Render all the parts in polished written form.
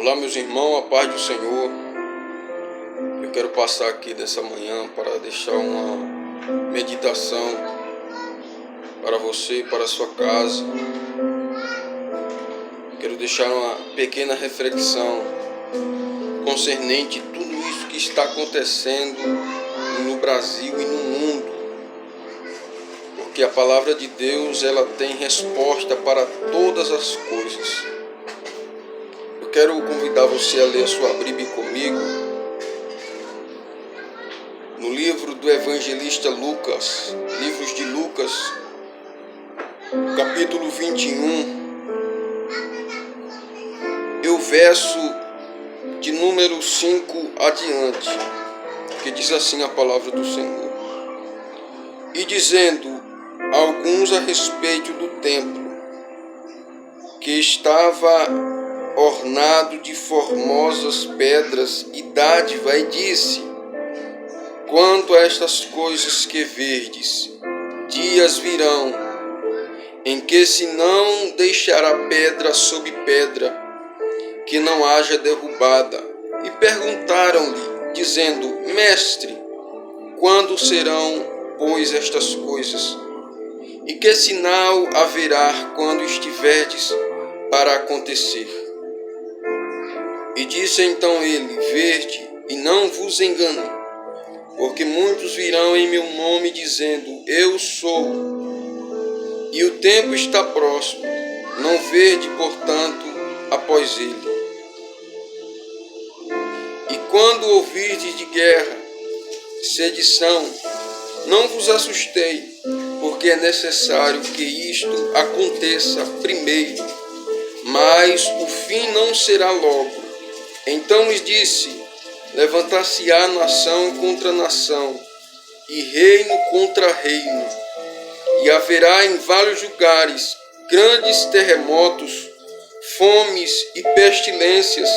Olá, meus irmãos, a paz do Senhor. Eu quero passar aqui dessa manhã para deixar uma meditação para você e para a sua casa. Quero deixar uma pequena reflexão concernente tudo isso que está acontecendo no Brasil e no mundo. Porque a palavra de Deus, ela tem resposta para todas as coisas. Eu quero convidar você a ler a sua Bíblia comigo, no livro do evangelista Lucas, livros de Lucas, capítulo 21, e o verso de número 5 adiante, que diz assim a palavra do Senhor. E dizendo alguns a respeito do templo, que estava ornado de formosas pedras e dádiva, e disse: quanto a estas coisas que verdes, dias virão, em que se não deixará pedra sobre pedra, que não haja derrubada. E perguntaram-lhe, dizendo: Mestre, quando serão, pois, estas coisas? E que sinal haverá quando estiverdes para acontecer? E disse então ele: verde, e não vos engane, porque muitos virão em meu nome dizendo: eu sou, e o tempo está próximo. Não verde, portanto, após ele. E quando ouvirdes de guerra, sedição, não vos assustei, porque é necessário que isto aconteça primeiro, mas o fim não será logo. Então lhes disse: levantar-se-á nação contra nação, e reino contra reino, e haverá em vários lugares grandes terremotos, fomes e pestilências,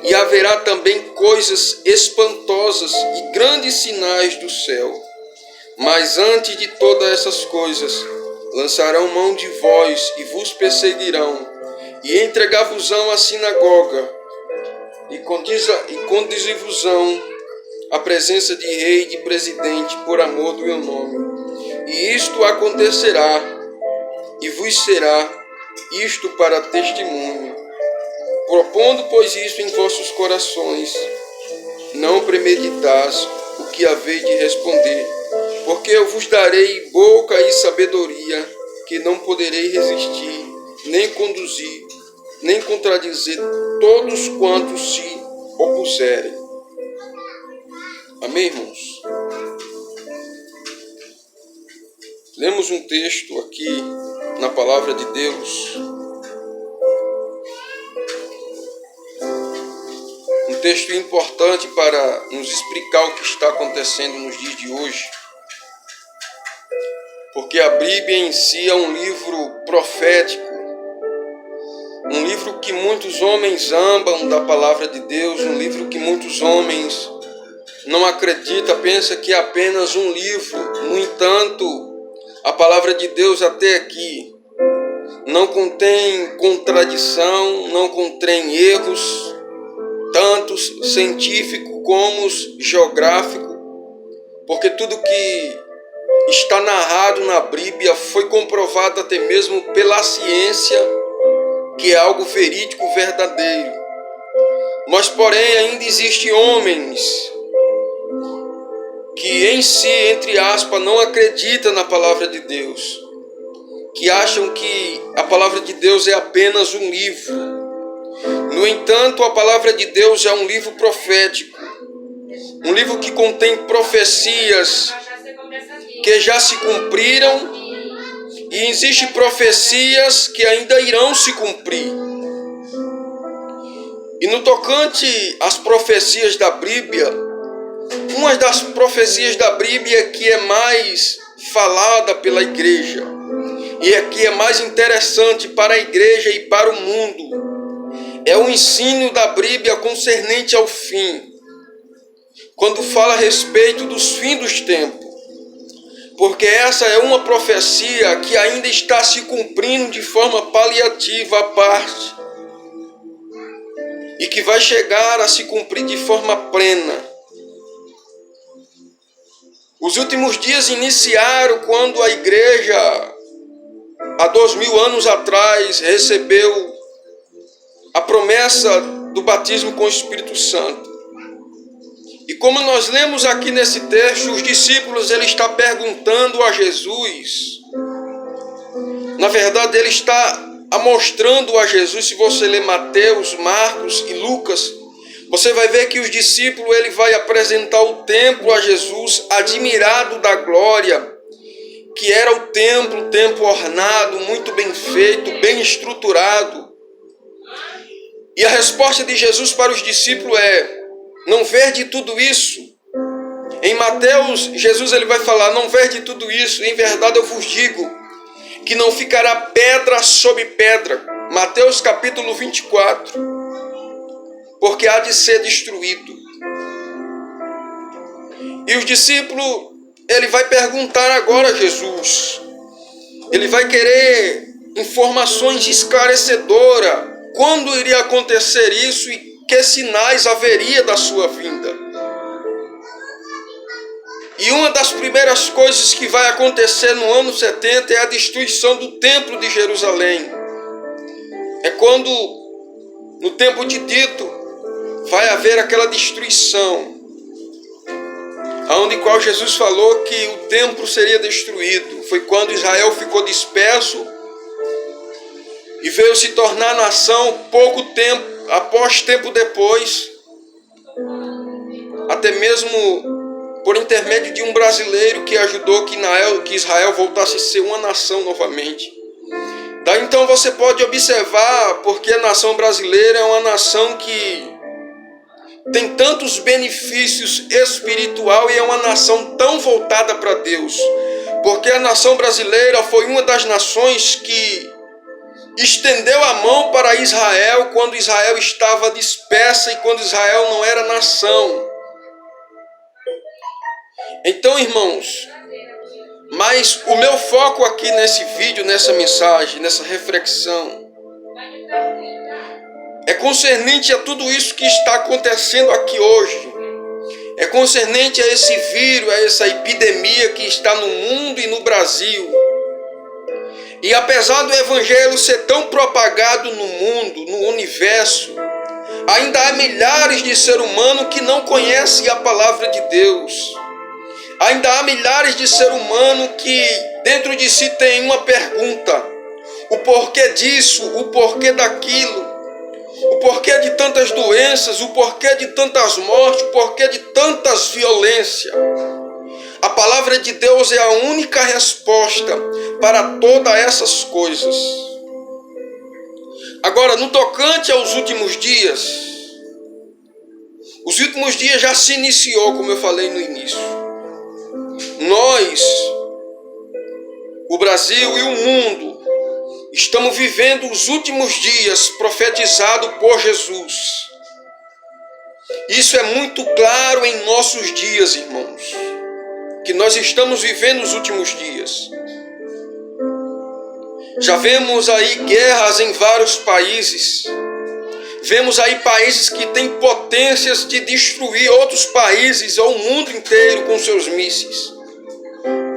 e haverá também coisas espantosas e grandes sinais do céu. Mas antes de todas essas coisas, lançarão mão de vós e vos perseguirão, e entregar-vos-ão à sinagoga, e conduzir-vos-ão à presença de rei e de presidente por amor do meu nome. E isto acontecerá, e vos será isto para testemunho. Propondo, pois, isso em vossos corações, não premeditais o que haveis de responder, porque eu vos darei boca e sabedoria, que não poderei resistir, nem conduzir, nem contradizer todos quantos se opuserem. Amém, irmãos? Lemos um texto aqui na palavra de Deus, um texto importante para nos explicar o que está acontecendo nos dias de hoje, porque a Bíblia em si é um livro profético, um livro que muitos homens amam da palavra de Deus, um livro que muitos homens não acreditam, pensam que é apenas um livro. No entanto, a palavra de Deus até aqui não contém contradição, não contém erros, tanto científico como geográfico, porque tudo que está narrado na Bíblia foi comprovado até mesmo pela ciência, que é algo verídico, verdadeiro. Mas, porém, ainda existem homens que em si, entre aspas, não acreditam na palavra de Deus, que acham que a palavra de Deus é apenas um livro. No entanto, a palavra de Deus é um livro profético, um livro que contém profecias que já se cumpriram, e existem profecias que ainda irão se cumprir. E no tocante às profecias da Bíblia, uma das profecias da Bíblia que é mais falada pela igreja, e é que é mais interessante para a igreja e para o mundo, é o ensino da Bíblia concernente ao fim, quando fala a respeito dos fins dos tempos. Porque essa é uma profecia que ainda está se cumprindo de forma paliativa à parte. e que vai chegar a se cumprir de forma plena. Os últimos dias iniciaram quando a igreja, há 2000 anos atrás, recebeu a promessa do batismo com o Espírito Santo. E como nós lemos aqui nesse texto, os discípulos, ele está perguntando a Jesus. Na verdade, ele está mostrando a Jesus. Se você ler Mateus, Marcos e Lucas, você vai ver que os discípulos, ele vai apresentar o templo a Jesus, admirado da glória, que era o templo ornado, muito bem feito, bem estruturado. E a resposta de Jesus para os discípulos é: não verde tudo isso? Em Mateus, Jesus ele vai falar: não verde tudo isso? Em verdade eu vos digo que não ficará pedra sobre pedra. Mateus capítulo 24. Porque há de ser destruído. E os discípulos, ele vai perguntar agora a Jesus. Ele vai querer informações esclarecedoras. Quando iria acontecer isso e que sinais haveria da sua vinda? E uma das primeiras coisas que vai acontecer no ano 70 é a destruição do templo de Jerusalém. É quando, no tempo de Tito, vai haver aquela destruição, onde qual Jesus falou que o templo seria destruído. Foi quando Israel ficou disperso e veio se tornar nação pouco tempo, após tempo depois, até mesmo por intermédio de um brasileiro que ajudou que Israel voltasse a ser uma nação novamente. Daí então você pode observar porque a nação brasileira é uma nação que tem tantos benefícios espirituais e é uma nação tão voltada para Deus. Porque a nação brasileira foi uma das nações que estendeu a mão para Israel quando Israel estava dispersa e quando Israel não era nação. Então, irmãos, mas o meu foco aqui nesse vídeo, nessa mensagem, nessa reflexão, é concernente a tudo isso que está acontecendo aqui hoje. É concernente a esse vírus, a essa epidemia que está no mundo e no Brasil. E apesar do evangelho ser tão propagado no mundo, no universo, ainda há milhares de seres humanos que não conhecem a palavra de Deus. Ainda há milhares de seres humanos que dentro de si tem uma pergunta: o porquê disso, o porquê daquilo, o porquê de tantas doenças, o porquê de tantas mortes, o porquê de tantas violências. A palavra de Deus é a única resposta para todas essas coisas. Agora, no tocante aos últimos dias, os últimos dias já se iniciou, como eu falei no início. Nós, o Brasil e o mundo, estamos vivendo os últimos dias profetizados por Jesus. Isso é muito claro em nossos dias, irmãos, que nós estamos vivendo os últimos dias. Já vemos aí guerras em vários países. Vemos aí países que têm potências de destruir outros países ou o mundo inteiro com seus mísseis.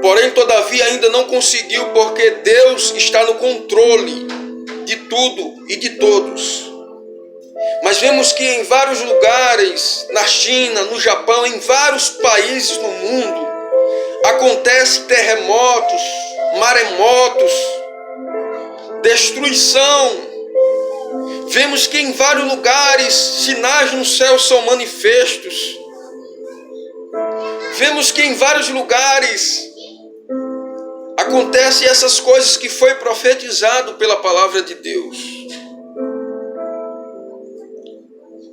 Porém, todavia, ainda não conseguiu, porque Deus está no controle de tudo e de todos. Mas vemos que em vários lugares, na China, no Japão, em vários países no mundo, acontecem terremotos, maremotos, destruição. Vemos que em vários lugares sinais no céu são manifestos. Vemos que em vários lugares acontecem essas coisas que foi profetizado pela palavra de Deus.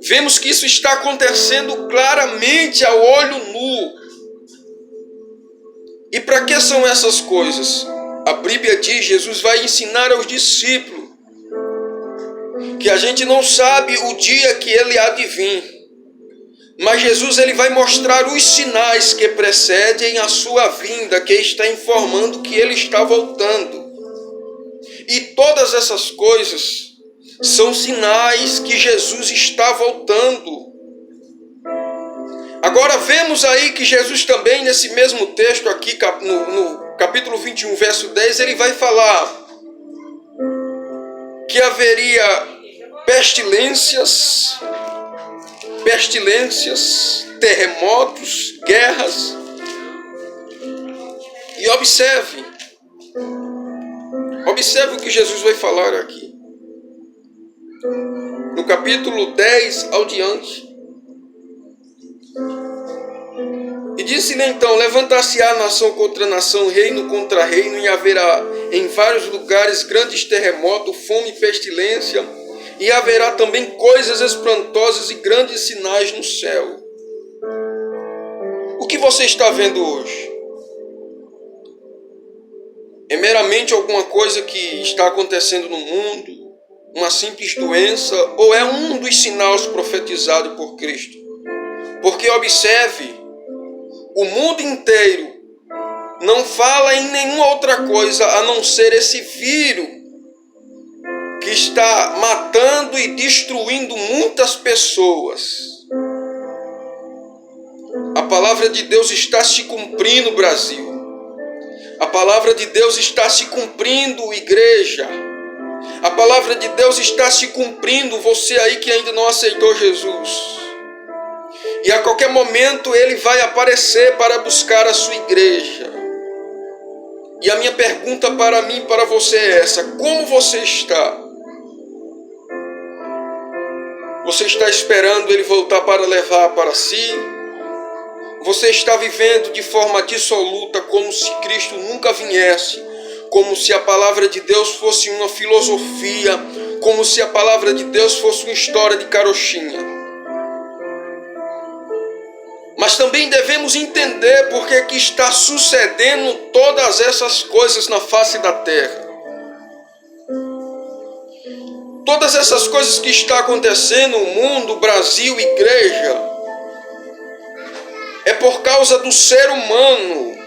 Vemos que isso está acontecendo claramente a olho nu. E para que são essas coisas? A Bíblia diz, Jesus vai ensinar aos discípulos que a gente não sabe o dia que ele há de vir. Mas Jesus ele vai mostrar os sinais que precedem a sua vinda, que está informando que ele está voltando. E todas essas coisas São sinais que Jesus está voltando. Agora vemos aí que Jesus também, nesse mesmo texto aqui, no capítulo 21, verso 10, ele vai falar que haveria pestilências, terremotos, guerras. E observe o que Jesus vai falar aqui. No capítulo 10 ao diante. E disse-lhe então: levantar-se-á nação contra nação, reino contra reino, e haverá em vários lugares grandes terremotos, fome e pestilência, e haverá também coisas espantosas e grandes sinais no céu. O que você está vendo hoje? É meramente alguma coisa que está acontecendo no mundo, uma simples doença, ou é um dos sinais profetizados por Cristo? Porque observe, o mundo inteiro não fala em nenhuma outra coisa a não ser esse vírus que está matando e destruindo muitas pessoas. A palavra de Deus está se cumprindo, Brasil. A palavra de Deus está se cumprindo, igreja. A palavra de Deus está se cumprindo, você aí que ainda não aceitou Jesus. E a qualquer momento ele vai aparecer para buscar a sua igreja. E a minha pergunta para mim e para você é essa: como você está? Você está esperando ele voltar para levar para si? Você está vivendo de forma dissoluta, como se Cristo nunca viesse, como se a palavra de Deus fosse uma filosofia, como se a palavra de Deus fosse uma história de carochinha. Mas também devemos entender por que está sucedendo todas essas coisas na face da terra. Todas essas coisas que estão acontecendo no mundo, Brasil, igreja, é por causa do ser humano.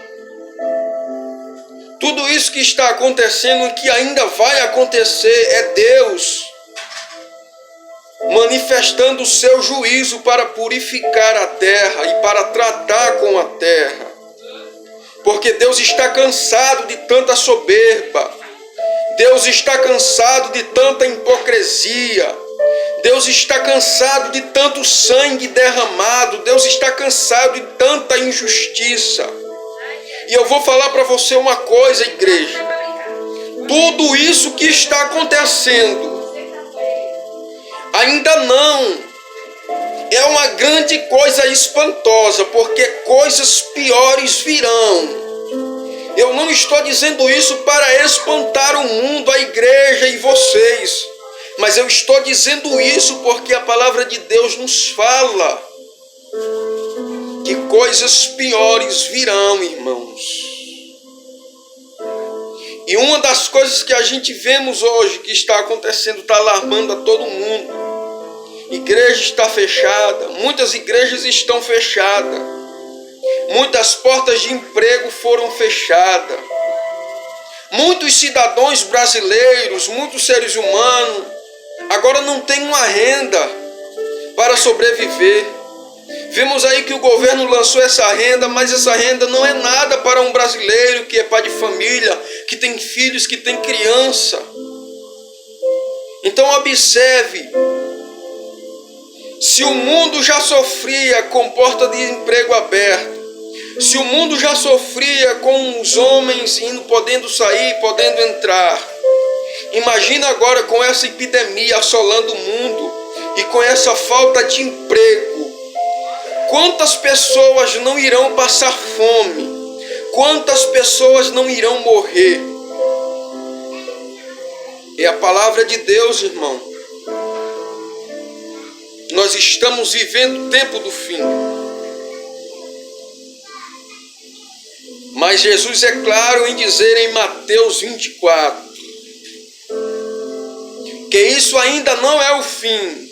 Tudo isso que está acontecendo e que ainda vai acontecer é Deus manifestando o seu juízo para purificar a terra e para tratar com a terra. Porque Deus está cansado de tanta soberba. Deus está cansado de tanta hipocrisia. Deus está cansado de tanto sangue derramado. Deus está cansado de tanta injustiça. E eu vou falar para você uma coisa, igreja. Tudo isso que está acontecendo ainda não é uma grande coisa espantosa, porque coisas piores virão. Eu não estou dizendo isso para espantar o mundo, a igreja e vocês, mas eu estou dizendo isso porque a palavra de Deus nos fala que coisas piores virão, irmãos. E uma das coisas que a gente vemos hoje que está acontecendo, está alarmando a todo mundo. Igreja está fechada, muitas igrejas estão fechadas. Muitas portas de emprego foram fechadas. Muitos cidadãos brasileiros, muitos seres humanos, agora não têm uma renda para sobreviver. Vemos aí que o governo lançou essa renda, mas essa renda não é nada para um brasileiro que é pai de família, que tem filhos, que tem criança. Então observe, se o mundo já sofria com porta de emprego aberta, se o mundo já sofria com os homens podendo sair, podendo entrar, imagina agora com essa epidemia assolando o mundo e com essa falta de emprego. Quantas pessoas não irão passar fome? Quantas pessoas não irão morrer? É a palavra de Deus, irmão. Nós estamos vivendo o tempo do fim. Mas Jesus é claro em dizer em Mateus 24 que isso ainda não é o fim.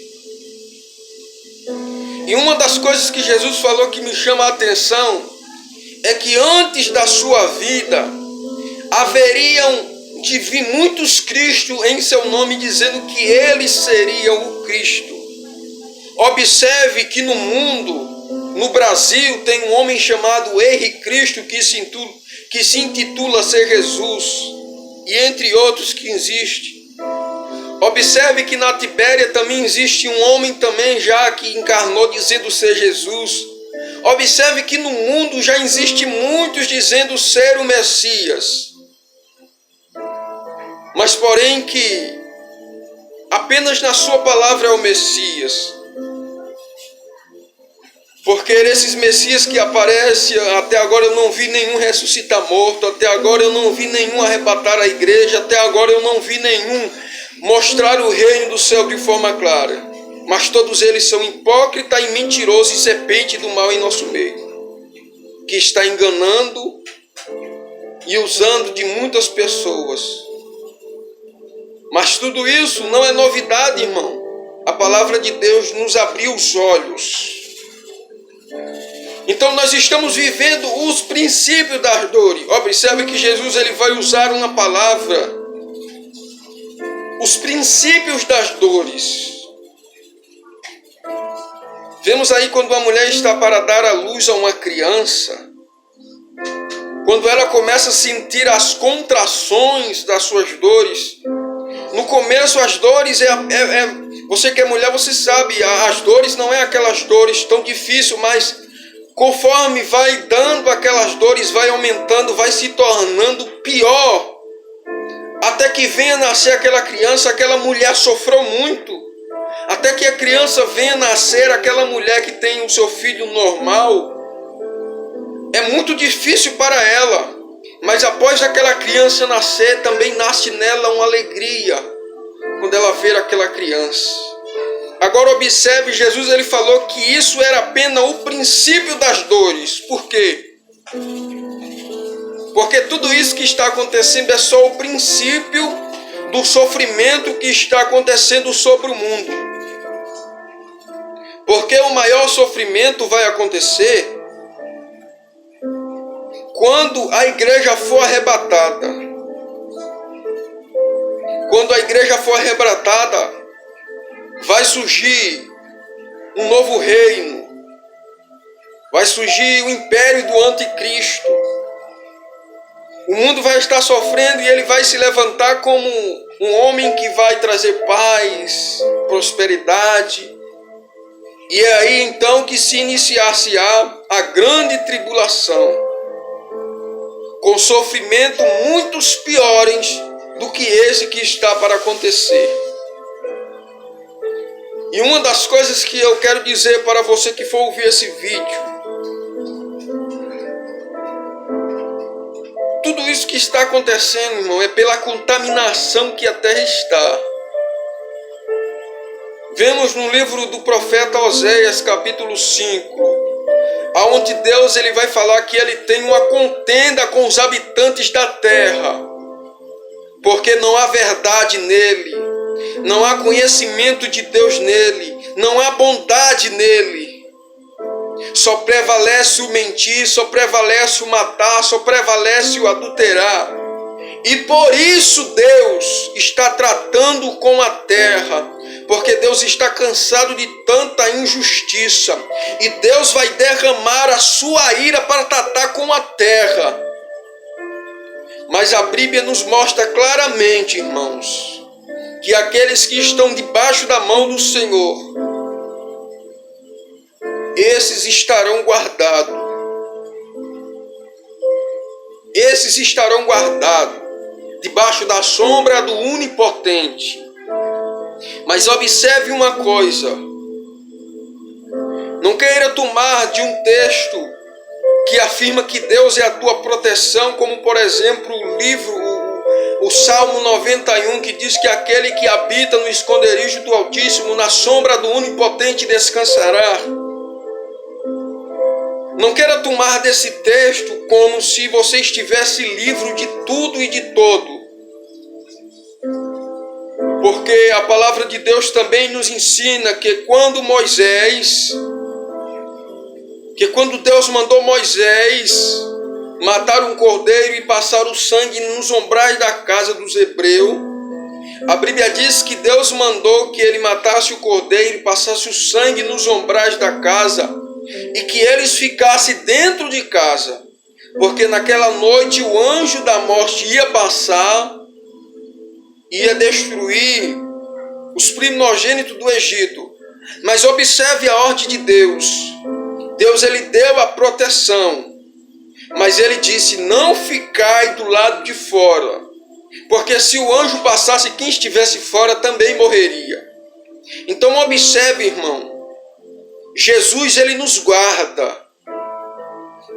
E uma das coisas que Jesus falou que me chama a atenção é que antes da sua vida haveriam que vi muitos Cristo em seu nome dizendo que ele seria o Cristo. Observe que no mundo, no Brasil, tem um homem chamado Henrique Cristo que se intitula ser Jesus, e entre outros que existem. Observe que na Tibéria também existe um homem também já que encarnou dizendo ser Jesus. Observe que no mundo já existe muitos dizendo ser o Messias. Mas porém que apenas na sua palavra é o Messias. Porque esses Messias que aparecem, até agora eu não vi nenhum ressuscitar morto, até agora eu não vi nenhum arrebatar a igreja, até agora eu não vi nenhum mostrar o reino do céu de forma clara. Mas todos eles são hipócritas e mentirosos e serpente do mal em nosso meio, que está enganando e usando de muitas pessoas. Mas tudo isso não é novidade, irmão. A palavra de Deus nos abriu os olhos. Então nós estamos vivendo os princípios das dores. Observe que Jesus ele vai usar uma palavra, os princípios das dores. Vemos aí quando a mulher está para dar à luz a uma criança, quando ela começa a sentir as contrações das suas dores. No começo as dores você que é mulher, você sabe, as dores não é aquelas dores tão difíceis, mas conforme vai dando aquelas dores, vai aumentando, vai se tornando pior. Até que venha nascer aquela criança, aquela mulher sofreu muito. Até que a criança venha nascer, aquela mulher que tem o seu filho normal, é muito difícil para ela. Mas após aquela criança nascer, também nasce nela uma alegria, quando ela vê aquela criança. Agora observe, Jesus ele falou que isso era apenas o princípio das dores. Por quê? Porque tudo isso que está acontecendo é só o princípio do sofrimento que está acontecendo sobre o mundo. Porque o maior sofrimento vai acontecer quando a igreja for arrebatada. Quando a igreja for arrebatada, vai surgir um novo reino. Vai surgir o império do anticristo. O mundo vai estar sofrendo e ele vai se levantar como um homem que vai trazer paz, prosperidade. E é aí então que se iniciar-se-á a grande tribulação, com sofrimento muitos piores do que esse que está para acontecer. E uma das coisas que eu quero dizer para você que for ouvir esse vídeo, tudo isso que está acontecendo, irmão, é pela contaminação que a terra está. Vemos no livro do profeta Oséias, capítulo 5, onde Deus ele vai falar que ele tem uma contenda com os habitantes da terra, porque não há verdade nele, não há conhecimento de Deus nele, não há bondade nele. Só prevalece o mentir, só prevalece o matar, só prevalece o adulterar. E por isso Deus está tratando com a terra, porque Deus está cansado de tanta injustiça. E Deus vai derramar a sua ira para tratar com a terra. Mas a Bíblia nos mostra claramente, irmãos, que aqueles que estão debaixo da mão do Senhor, esses estarão guardados. Esses estarão guardados debaixo da sombra do Onipotente. Mas observe uma coisa. Não queira tomar de um texto que afirma que Deus é a tua proteção, como por exemplo o Salmo 91, que diz que aquele que habita no esconderijo do Altíssimo, na sombra do Onipotente descansará. Não queira tomar desse texto como se você estivesse livre de tudo e de todo. Porque a palavra de Deus também nos ensina que quando Deus mandou Moisés mataram um cordeiro e passaram o sangue nos umbrais da casa dos hebreus. A Bíblia diz que Deus mandou que ele matasse o cordeiro e passasse o sangue nos umbrais da casa e que eles ficassem dentro de casa, porque naquela noite o anjo da morte ia passar, ia destruir os primogênitos do Egito. Mas observe a ordem de Deus. Deus ele deu a proteção, mas ele disse: não ficai do lado de fora, porque se o anjo passasse, quem estivesse fora também morreria. Então observe, irmão, Jesus ele nos guarda.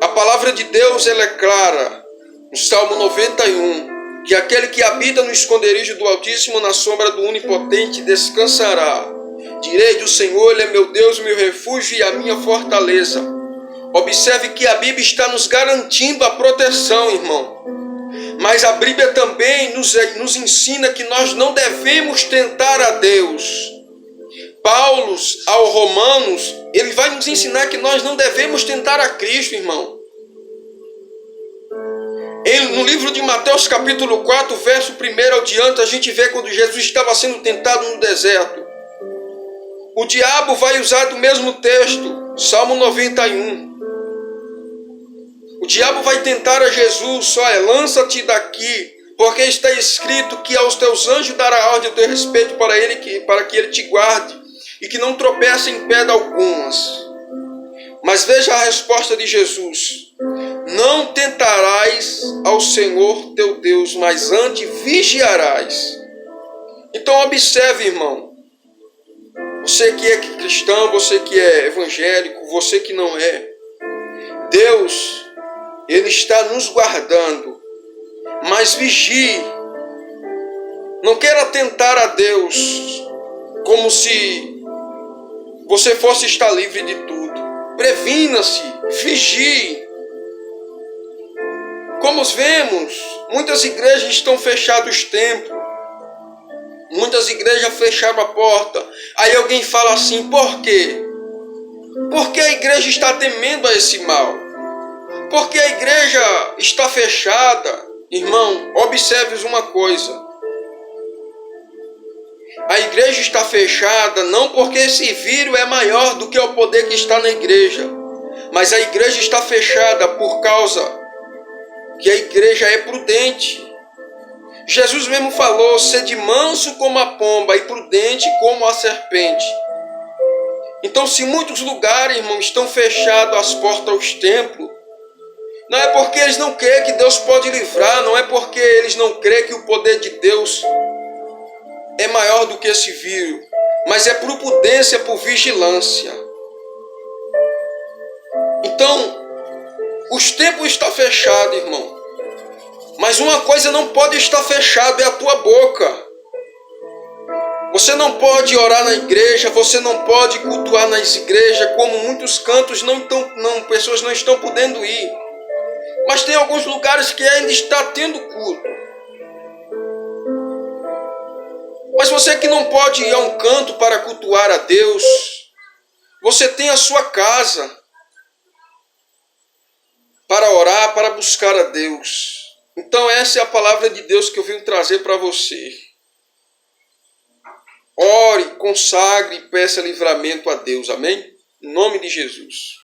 A palavra de Deus ela é clara, no Salmo 91, que aquele que habita no esconderijo do Altíssimo, na sombra do Onipotente, descansará. Direi do Senhor, ele é meu Deus, meu refúgio e a minha fortaleza. Observe que a Bíblia está nos garantindo a proteção, irmão. Mas a Bíblia também nos ensina que nós não devemos tentar a Deus. Paulo, ao Romanos, ele vai nos ensinar que nós não devemos tentar a Cristo, irmão. No livro de Mateus capítulo 4, verso 1 ao diante, a gente vê quando Jesus estava sendo tentado no deserto. O diabo vai usar do mesmo texto, Salmo 91. O diabo vai tentar a Jesus: olha, lança-te daqui, porque está escrito que aos teus anjos dará ordem a teu respeito para que ele te guarde e que não tropece em pedra algumas. Mas veja a resposta de Jesus: não tentarás ao Senhor teu Deus, mas antes vigiarás. Então observe, irmão, você que é cristão, você que é evangélico, você que não é, Deus ele está nos guardando, mas vigie. Não queira tentar a Deus como se você fosse estar livre de tudo. Previna-se, vigie. Como vemos, muitas igrejas estão fechadas os templos, muitas igrejas fecharam a porta. Aí alguém fala assim: por quê? Porque a igreja está temendo a esse mal. Porque a igreja está fechada. Irmão, observe uma coisa. A igreja está fechada não porque esse vírus é maior do que o poder que está na igreja, mas a igreja está fechada por causa que a igreja é prudente. Jesus mesmo falou: sede manso como a pomba e prudente como a serpente. Então, se muitos lugares, irmão, estão fechados as portas aos templos, não é porque eles não creem que Deus pode livrar, não é porque eles não creem que o poder de Deus é maior do que esse vírus, mas é por prudência, por vigilância. Então, os templos estão fechados, irmão. Mas uma coisa não pode estar fechada, é a tua boca. Você não pode orar na igreja, você não pode cultuar nas igrejas, como muitos cantos pessoas não estão podendo ir. Mas tem alguns lugares que ainda está tendo culto. Mas você que não pode ir a um canto para cultuar a Deus, você tem a sua casa para orar, para buscar a Deus. Então essa é a palavra de Deus que eu vim trazer para você. Ore, consagre e peça livramento a Deus. Amém? Em nome de Jesus.